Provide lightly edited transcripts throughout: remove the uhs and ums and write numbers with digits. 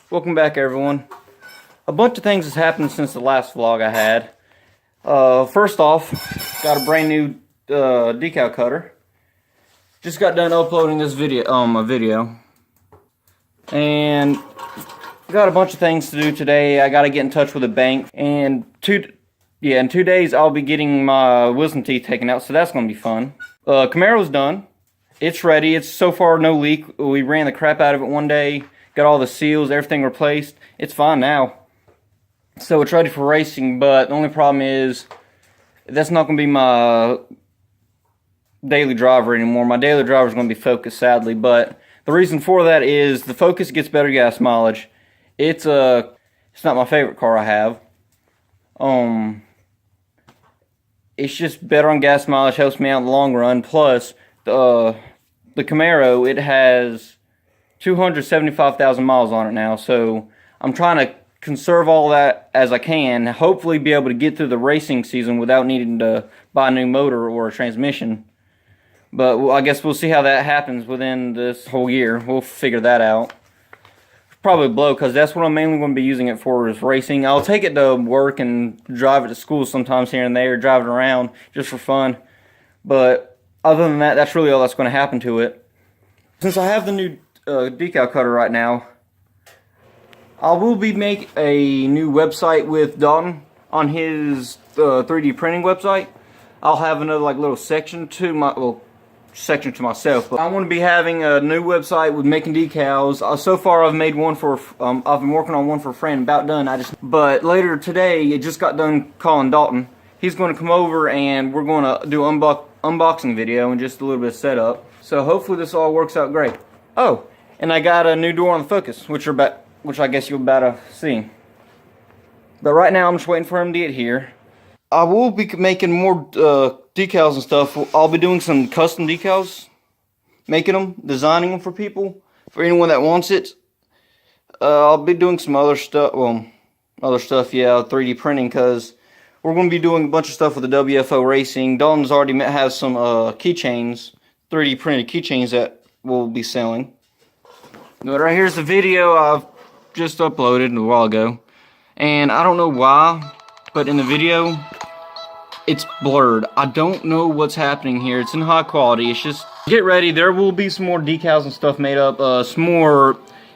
Welcome back, everyone. A bunch of things has happened since the last vlog I had. First off, got a brand new decal cutter. Just got done uploading this video, and got a bunch of things to do today. I got to get in touch with the bank, and in 2 days I'll be getting my wisdom teeth taken out, so that's gonna be fun. Camaro's done. It's ready. It's so far no leak. We ran the crap out of it one day. Got all the seals, everything replaced. It's fine now. So it's ready for racing, but the only problem is that's not going to be my daily driver anymore. My daily driver is going to be Focus, sadly, but the reason for that is the Focus gets better gas mileage. It's not my favorite car I have. It's just better on gas mileage, helps me out in the long run. Plus, the Camaro, it has 275,000 miles on it now, so I'm trying to conserve all that as I can, hopefully be able to get through the racing season without needing to buy a new motor or a transmission. But I guess we'll see how that happens within this whole year. We'll figure that out. Probably blow, because that's what I'm mainly going to be using it for, is racing. I'll take it to work and drive it to school sometimes here and there, drive it around just for fun. But other than that, that's really all that's going to happen to it. Since I have the new decal cutter right now, I will be making a new website with Dalton on his 3D printing website. I'll have another little section to myself. But I want to be having a new website with making decals. So far, I've made one for. I've been working on one for a friend. About done. But later today, it just got done calling Dalton. He's going to come over and we're going to do unboxing video and just a little bit of setup. So hopefully this all works out great. Oh, and I got a new door on the Focus, which I guess you're about to see. But right now, I'm just waiting for him to get here. I will be making more decals and stuff. I'll be doing some custom decals, making them, designing them for people, for anyone that wants it. I'll be doing some other stuff. Well, other stuff, yeah, 3D printing, because we're going to be doing a bunch of stuff with the WFO Racing. Dalton's already has some keychains, 3D printed keychains that we'll be selling. But right here's the video I've just uploaded a while ago, and I don't know why, but in the video it's blurred. I don't know what's happening here. It's in high quality. It's just, get ready, there will be some more decals and stuff made up,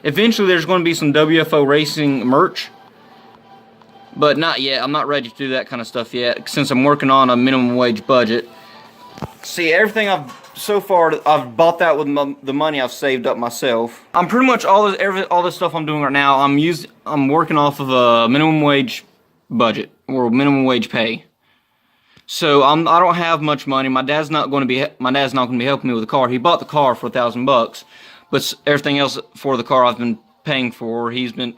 eventually there's going to be some WFO Racing merch, but not yet. I'm not ready to do that kind of stuff yet, since I'm working on a minimum wage budget. See, everything so far I've bought that with the money I've saved up myself. I'm pretty much all this stuff I'm doing right now. I'm working off of a minimum wage budget, or minimum wage pay. So I don't have much money. My dad's not going to be helping me with the car. He bought the car for $1,000, but everything else for the car I've been paying for. The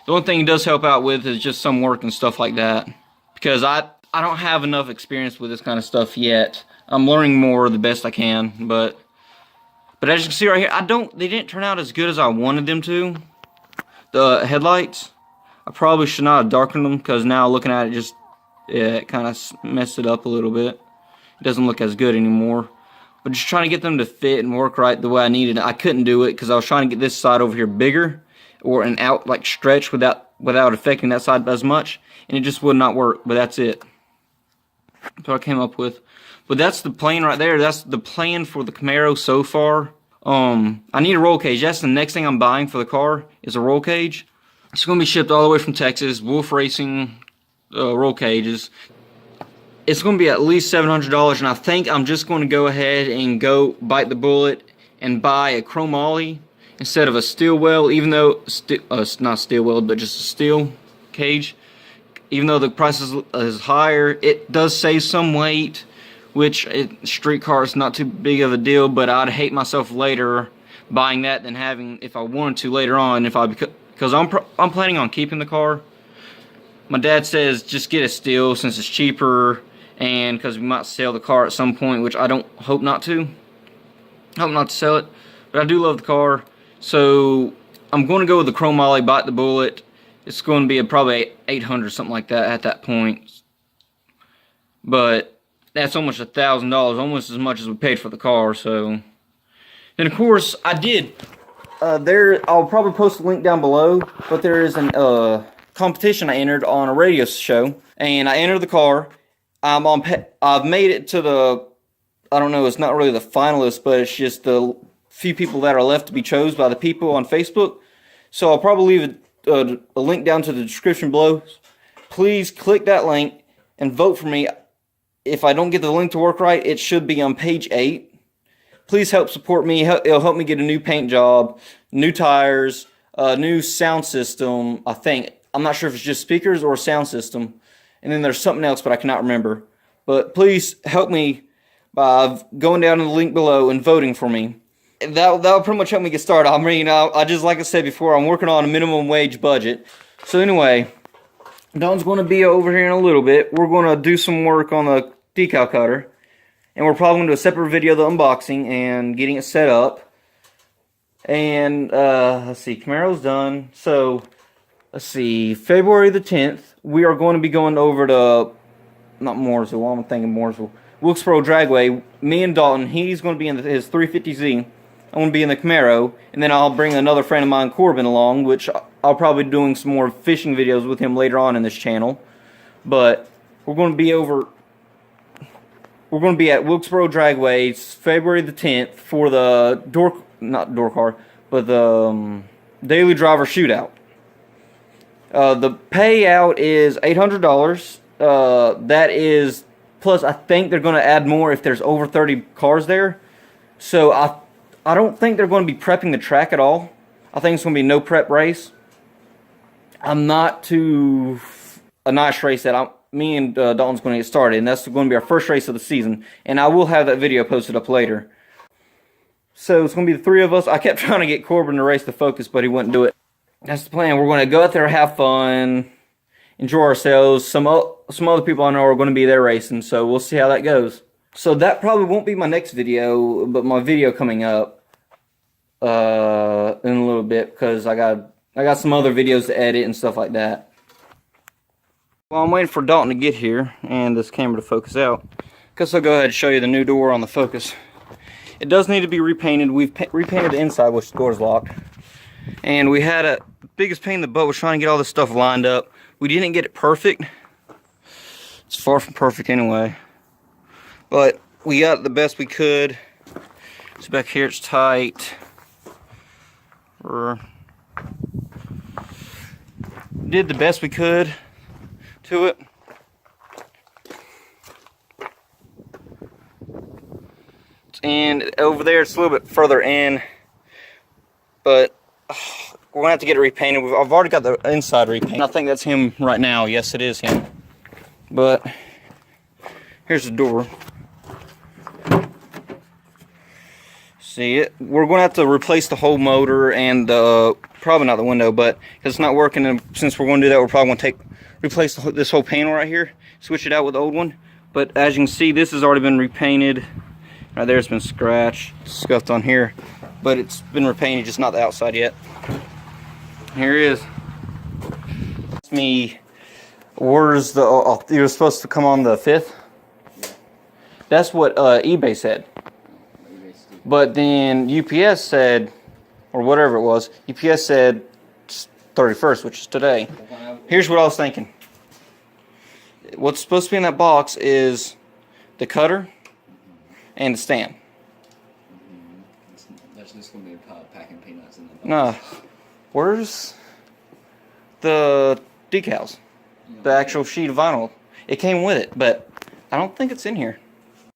only thing he does help out with is just some work and stuff like that, because I don't have enough experience with this kind of stuff yet. I'm learning more the best I can, but as you can see right here, they didn't turn out as good as I wanted them to. The headlights, I probably should not have darkened them, because now looking at it, it kind of messed it up a little bit. It doesn't look as good anymore. But just trying to get them to fit and work right the way I needed. I couldn't do it because I was trying to get this side over here bigger, or an out stretch without affecting that side as much, and it just would not work. But that's it. That's what I came up with. But that's the plan right there. That's the plan for the Camaro so far. I need a roll cage. That's the next thing I'm buying for the car, is a roll cage. It's going to be shipped all the way from Texas. WFO Racing roll cages. It's going to be at least $700, and I think I'm just going to go ahead and bite the bullet and buy a chromoly instead of a steel weld, even though it's not steel weld, but just a steel cage. Even though the price is higher, it does save some weight, which street car is not too big of a deal, but I'd hate myself later buying that than having, if I wanted to later on, because I'm planning on keeping the car. My dad says just get a steel since it's cheaper, and because we might sell the car at some point, which I hope not to sell it, but I do love the car. So I'm going to go with the chromoly, bite the bullet. It's going to be probably 800, something like that at that point. But that's almost $1,000, almost as much as we paid for the car. So, then of course I did. I'll probably post a link down below, but there is an competition I entered on a radio show, and I entered the car. I've made it to the, I don't know, it's not really the finalists, but it's just the few people that are left to be chosen by the people on Facebook. So I'll probably leave a link down to the description below. Please click that link and vote for me. If I don't get the link to work right, it should be on page 8. Please help support me. It'll help me get a new paint job, new tires, a new sound system, I think. I'm not sure if it's just speakers or a sound system. And then there's something else, but I cannot remember. But please help me by going down to the link below and voting for me. That'll pretty much help me get started. I mean, I just, like I said before, I'm working on a minimum wage budget. So anyway, Don's going to be over here in a little bit. We're going to do some work on the decal cutter. And we're probably going to do a separate video of the unboxing and getting it set up. And, let's see, Camaro's done. So, let's see, February the 10th, we are going to be going over to, not Mooresville, I'm thinking Mooresville, Wilkesboro Dragway. Me and Dalton, he's going to be in his 350Z. I'm going to be in the Camaro. And then I'll bring another friend of mine, Corbin, along, which I'll probably be doing some more fishing videos with him later on in this channel. But we're going to be over... We're going to be at Wilkesboro Dragway February the 10th for the Daily Driver Shootout. The payout is $800. That is, plus I think they're going to add more if there's over 30 cars there. So I don't think they're going to be prepping the track at all. I think it's going to be no prep race. I'm not too a nice race that me and Dalton's going to get started, and that's going to be our first race of the season, and I will have that video posted up later. So it's going to be the 3 of us. I kept trying to get Corbin to race the Focus, but he wouldn't do it. That's the plan. We're going to go out there, have fun, enjoy ourselves. Some other people I know are going to be there racing, so we'll see how that goes. So that probably won't be my next video, but my video coming up in a little bit, because I got some other videos to edit and stuff like that. Well, I'm waiting for Dalton to get here and this camera to focus out. Guess I'll go ahead and show you the new door on the Focus. It does need to be repainted. We've repainted the inside, which the door is locked. And we had a biggest pain in the butt was trying to get all this stuff lined up. We didn't get it perfect. It's far from perfect anyway. But we got the best we could. So back here it's tight. Did the best we could to it. And over there it's a little bit further in, but we're gonna have to get it repainted. I've already got the inside repainted. I think that's him right now. Yes, it is him. But here's the door. See it? We're gonna have to replace the whole motor and probably not the window, but because it's not working, and since we're gonna do that, we're probably gonna replace this whole panel right here, switch it out with the old one. But as you can see, this has already been repainted. Right there, it's been scratched, scuffed on here, but it's been repainted, just not the outside yet. Here it is. Ask me, where's the? You're supposed to come on the 5th. That's what eBay said. But then UPS said, or whatever it was, UPS said 31st, which is today. Here's what I was thinking. What's supposed to be in that box is the cutter and the stand. There's just going to be a pile of packing peanuts in the box. No. Where's the decals? The actual sheet of vinyl. It came with it, but I don't think it's in here.